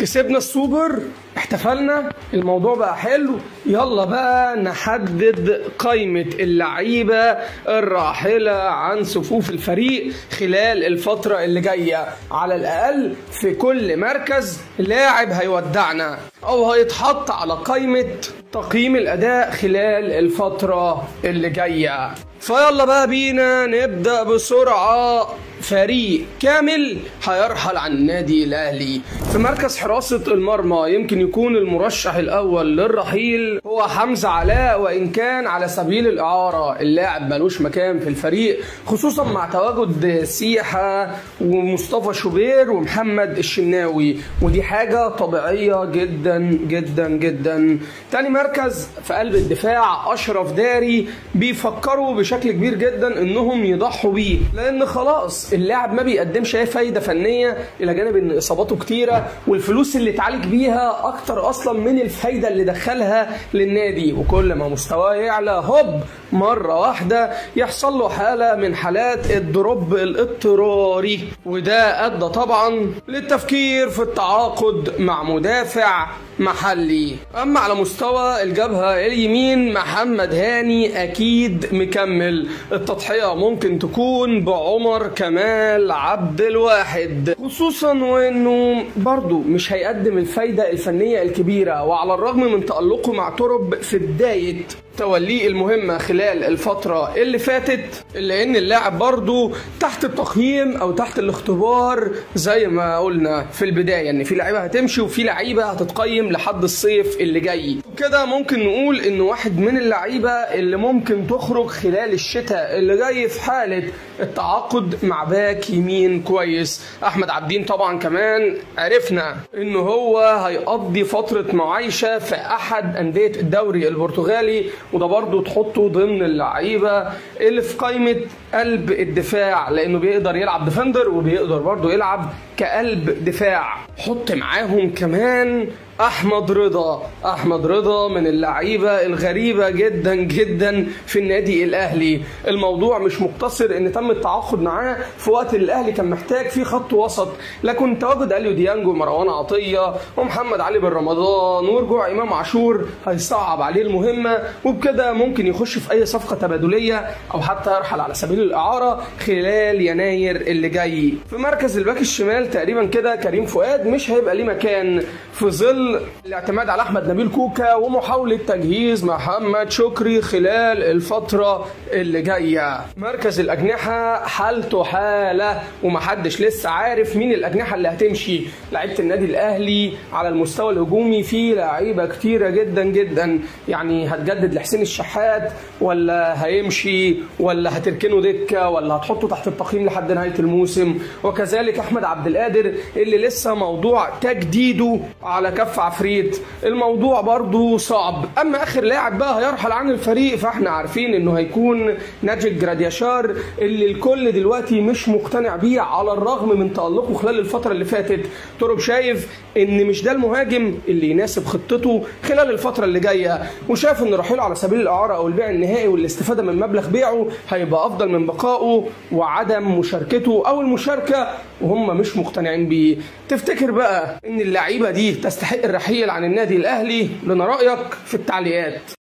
كسبنا السوبر، احتفلنا، الموضوع بقى حلو، يلا بقى نحدد قائمة اللعيبة الراحلة عن صفوف الفريق خلال الفترة اللي جاية. على الأقل في كل مركز لاعب هيودعنا أو هيتحط على قائمة تقييم الأداء خلال الفترة اللي جاية. فيلا بقى بينا نبدأ بسرعة. فريق كامل هيرحل عن النادي الأهلي. في مركز حراسة المرمى يمكن يكون المرشح الأول للرحيل هو حمزة علاء، وإن كان على سبيل الإعارة. اللاعب ملوش مكان في الفريق، خصوصا مع تواجد سيحة ومصطفى شوبير ومحمد الشناوي، ودي حاجة طبيعية جدا جدا جدا. تاني مركز في قلب الدفاع أشرف داري، بيفكروا بشكل كبير جدا إنهم يضحوا بيه، لأن خلاص اللاعب ما بيقدمش اي فايده فنيه، الى جانب ان اصاباته كتيره والفلوس اللي اتعالج بيها اكتر اصلا من الفايده اللي دخلها للنادي. وكل ما مستواه يعلى هوب مره واحده يحصل له حاله من حالات الدروب الاضطراري، وده ادى طبعا للتفكير في التعاقد مع مدافع محلي. اما على مستوى الجبهه اليمين محمد هاني اكيد مكمل، التضحيه ممكن تكون بعمر كمال عبد الواحد، خصوصا وانه برضه مش هيقدم الفايده الفنيه الكبيره، وعلى الرغم من تألقه مع ترب في بدايه توليه المهمة خلال الفترة اللي فاتت، إلا إن اللاعب برضو تحت التقييم أو تحت الاختبار زي ما قلنا في البداية، إن في لعيبة هتمشي وفي لعيبة هتتقيم لحد الصيف اللي جاي. وكده ممكن نقول إن واحد من اللعيبة اللي ممكن تخرج خلال الشتاء اللي جاي في حالة التعاقد مع باك يمين كويس. أحمد عبدين طبعا كمان عرفنا إنه هو هيقضي فترة معايشة في أحد أندية الدوري البرتغالي، وده برضو تحطه ضمن اللعيبة اللي في قائمة قلب الدفاع، لأنه بيقدر يلعب ديفندر وبيقدر برضو يلعب كقلب دفاع. حط معاهم كمان أحمد رضا من اللعيبة الغريبة جدا جدا في النادي الأهلي. الموضوع مش مقتصر إن تم التعاقد معاه في وقت الأهلي كان محتاج فيه خط وسط، لكن تواجد أليو ديانج ومروان عطية ومحمد علي بن رمضان ورجوع إمام عاشور هيصعب عليه المهمة، وبكده ممكن يخش في أي صفقة تبادلية أو حتى يرحل على سبيل الإعارة خلال يناير اللي جاي. في مركز الباك الشمال تقريبا كده كريم فؤاد مش هيبقى ليه مكان في ظل الاعتماد على احمد نبيل كوكا ومحاولة تجهيز محمد شكري خلال الفترة اللي جاية. مركز الاجنحة حالته حالة ومحدش لسه عارف مين الاجنحة اللي هتمشي. لعيبة النادي الاهلي على المستوى الهجومي في لعيبة كتيرة جدا جدا، يعني هتجدد لحسين الشحات ولا هيمشي ولا هتركنه دكة ولا هتحطه تحت التقييم لحد نهاية الموسم، وكذلك احمد عبد القادر اللي لسه موضوع تجديده على كف عفريت. الموضوع برضو صعب. اما اخر لاعب بقى هيرحل عن الفريق فاحنا عارفين انه هيكون ناجي جراديشار، اللي الكل دلوقتي مش مقتنع بيه على الرغم من تألقه خلال الفترة اللي فاتت. ترب شايف ان مش ده المهاجم اللي يناسب خطته خلال الفترة اللي جاية، وشايف ان رحيله على سبيل الاعارة او البيع النهائي والاستفادة من مبلغ بيعه هيبقى افضل من بقائه وعدم مشاركته او المشاركة وهم مش مقتنعين بيه. تفتكر بقى ان اللعيبة دي تستحق الرحيل عن النادي الأهلي؟ لنا رأيك في التعليقات.